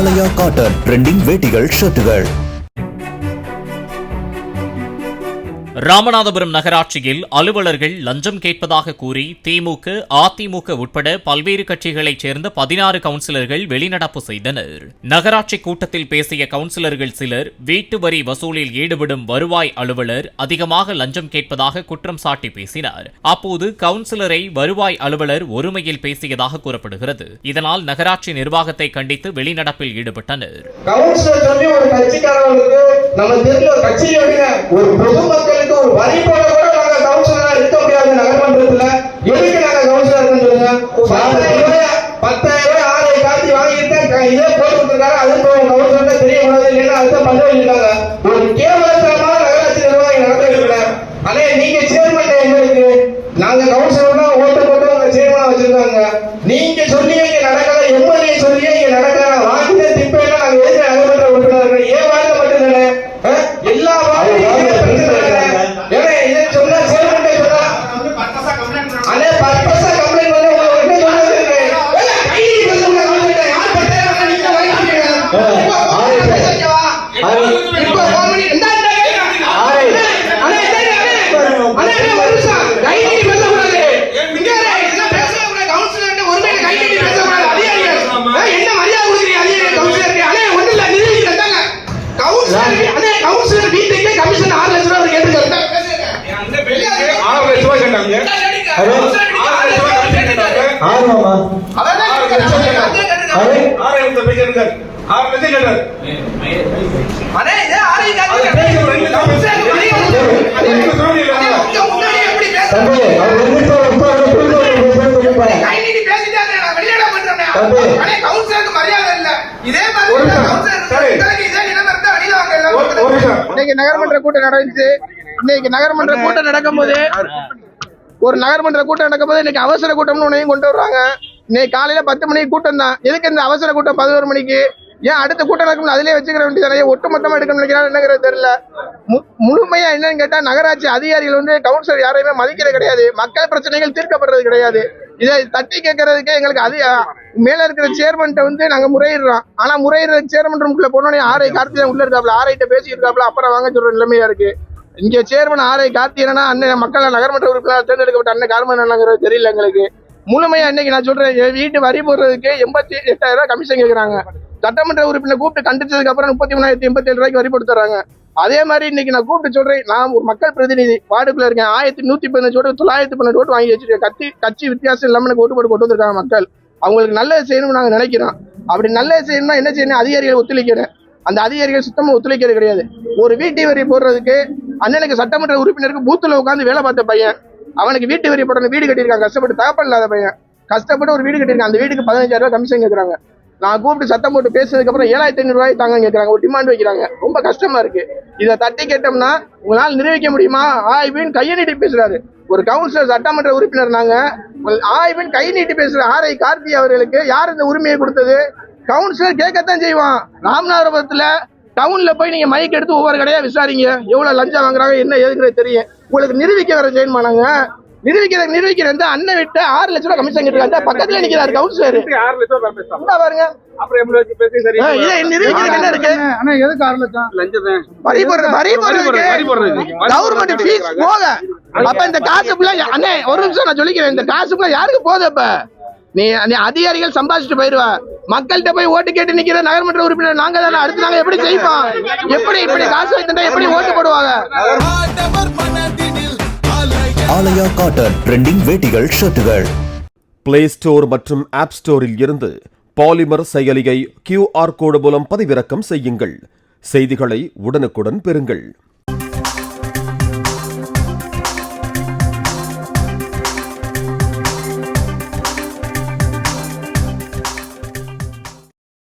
ஆலயா cotton trending வேட்டிகள் ஷர்ட்டுகள். Ramanathapuram நகராட்சியில் அலுவலர்கள் லஞ்சம் கேட்பதாக கூறி திமுக, அதிமுக உட்பட பல்வேறு கட்சிகளைச் சேர்ந்த 16 கவுன்சிலர்கள் வெளிநடப்பு செய்தனர். நகராட்சி கூட்டத்தில் பேசிய கவுன்சிலர்கள் சிலர் வீட்டு வரி வசூலில் ஈடுபடும் வருவாய் அலுவலர் அதிகமாக லஞ்சம் கேட்பதாக குற்றம் சாட்டி பேசினார். அப்போது கவுன்சிலரை வருவாய் அலுவலர் ஒருமையில் பேசியதாக கூறப்படுகிறது. இதனால் நகராட்சி நிர்வாகத்தை கண்டித்து வெளிநடப்பில் ஈடுபட்டனர். ஒரு வரி போட கூட நாங்க கவுன்சிலரா இருக்க முடியாது. நகர்மன்றத்துல எதுக்கு நாங்க கவுன்சிலர் சொல்லுங்க? 10,000 ரூபாய் ஆலை காட்டி வாங்கிட்டு இதே போட்டுருக்காரு. அது கவுன்சிலர் தெரியக்கூடாது இல்லைன்னா அதுதான் பண்ணிருக்காங்க. ஒரு கேவலத்தனமான நகராட்சி நிர்வாகம் நடந்துருக்க. அதே நீங்க சேர்மன் எங்களுக்கு நாங்க கவுன்சிலர் தான் ஓட்டு போட்டு உங்க சேர்மனா வச்சிருக்காங்க. நீங்க சொல்லியே இங்க நடக்கல, எம்எல்ஏ சொல்லியே இங்க நடக்கல. வாங்கிட்டு திப்பையில நாங்க எதுக்கு நகர்மன்ற உறுப்பினர்கள் ஏன் வாழ்க்கை மட்டும்தானே எல்லா நகர்மன்ற கூட்டம் நடந்துச்சு. இன்னைக்கு நகர்மன்ற கூட்டம் நடக்கும்போது இன்னைக்கு அவசர கூட்டம்னு ஒன்னையும் கொண்டு வர்றாங்க. இன்னைக்கு காலையில 10 மணிக்கு கூட்டம் தான். எதுக்கு இந்த அவசர கூட்டம் 11 மணிக்கு? ஏன் அடுத்த கூட்டம் நடக்கும் அதிலே வச்சுக்கிற வேண்டியதானே? ஒட்டுமொத்தமா எடுக்க நினைக்கிறாங்க என்னங்கிறது தெரியல. முழுமையா என்னன்னு கேட்டா நகராட்சி அதிகாரிகள் கவுன்சிலர் யாரையுமே மதிக்கிறது கிடையாது. மக்கள் பிரச்சனைகள் தீர்க்கப்படுறது கிடையாது. இதை தட்டி கேட்கறதுக்கு எங்களுக்கு மேல இருக்கிற சேர்மன்ட்ட நாங்க முறையிடுறோம். ஆனா முறையிடுற சேர்மன் ரூம்குள்ள போனோடனே ஆர்ஐ கார்த்திகேயன் உள்ள இருக்காப்ல, ஆர்ஐட்ட பேசிட்டு இருக்காப்ல, அப்புறம் வாங்க சொல்ற நிலைமையா இருக்கு. இங்க சேர்மன் ஆர்ஐ கார்த்திகேயனா அண்ணன் மக்கள் நகர்மன்ற உறுப்பினர் தேர்ந்தெடுக்கப்பட்ட அண்ணன் கார்மன் தெரியல எங்களுக்கு. முழுமையா இன்னைக்கு நான் சொல்றேன், வீட்டு வரி போடுறதுக்கு 88,000 ரூபாய் கமிஷன் கேட்கறாங்க. சட்டமன்ற உறுப்பினர் கூப்பிட்டு கண்டிச்சதுக்கு அப்புறம் 33,087 ரூபாய்க்கு வரி போட்டு தராங்க. அதே மாதிரி இன்னைக்கு நான் கூப்பிட்டு சொல்றேன், நான் ஒரு மக்கள் பிரதிநிதி வார்டுக்குள்ள இருக்கேன். 1115 ஓட்டு 912 ஓட்டு வாங்கி வச்சிருக்கேன். கட்சி வித்தியாசம் இல்லாம எனக்கு ஓட்டு போட்டு கொண்டு வந்திருக்காங்க மக்கள். அவங்களுக்கு நல்லது செய்யணும்னு நாங்க நினைக்கிறோம். அப்படி நல்லது செய்யணும்னா என்ன செய்யணும்? அதிகாரிகள் ஒத்துழைக்கிறேன். அந்த அதிகாரிகள் சுத்தமா ஒத்துழைக்கிறது கிடையாது. ஒரு வீட்டு வரி போடுறதுக்கு அண்ணனுக்கு சட்டமன்ற உறுப்பினருக்கு பூத்துல உட்காந்து வேலை பார்த்த பையன், அவனுக்கு வீட்டு வரி போடணும், வீடு கட்டியிருக்காங்க, கஷ்டப்பட்டு தகப்பன் இல்லாத பையன் கஷ்டப்பட்டு ஒரு வீடு கட்டியிருக்காங்க. அந்த வீட்டுக்கு 15,000 ரூபாய் கமிஷன் கேட்கறாங்க. நான் கூப்பிட்டு சத்தம் போட்டு பேசுறதுக்கு அப்புறம் 7,500 ரூபாய் தாங்க கேட்கறாங்க. ஒரு டிமாண்ட் வைக்கிறாங்க. ரொம்ப கஷ்டமா இருக்கு. இதை தட்டி கேட்டோம்னா உங்களால் நிரூபிக்க முடியுமா? ஆய்வின் கையை நீட்டி பேசுறாரு ஒரு கவுன்சிலர், சட்டமன்ற உறுப்பினர். நாங்க ஆய்வின் கை நீட்டி பேசுற ஆர்ஐ கார்த்தி அவர்களுக்கு யார் இந்த உரிமையை கொடுத்தது? கவுன்சிலர் கேட்கத்தான் செய்வான். ராமநாதபுரத்துல டவுன்ல போய் நீங்க மைக் எடுத்து ஒவ்வொரு கடையா விசாரிங்க, எவ்வளவு லஞ்சம் வாங்குறாங்க என்ன ஏதுங்கிறது தெரியும். உங்களுக்கு நிரூபிக்க வர செய்யணுமா? நாங்க நிரூபிக்கிற அண்ணன் விட்டு 6 லட்சம் ரூபாய் கமிஷன் கேட்டு பக்கத்துல நிக்கிறாரு கவுன்சிலர். 6 லட்சம் பாருங்க. கவர்மெண்ட் ஃபீஸ் போக அப்ப இந்த காசு அண்ணே ஒரு நிமிஷம் நான் சொல்லிக்கிறேன், இந்த காசு யாருக்கு போகுது? அப்ப நீ அதிகாரிகள் சம்பாதிச்சுட்டு போயிருவா. மக்கள்கிட்ட போய் ஓட்டு கேட்டு நிக்கிற நகர்மன்ற உறுப்பினர் நாங்க தானே. அடுத்து நாங்க எப்படி ஜெயிப்போம்? இப்படி காசு வைத்தா எப்படி ஓட்டு போடுவாங்க? ஆலயா காட்டன் ட்ரெண்டிங் வேட்டிகள் ஷர்ட்டுகள். பிளே ஸ்டோர் மற்றும் ஆப் ஸ்டோரில் இருந்து பாலிமர் செயலியை QR கோடு மூலம் பதிவிறக்கம் செய்யுங்கள். செய்திகளை உடனுக்குடன் பெறுங்கள்.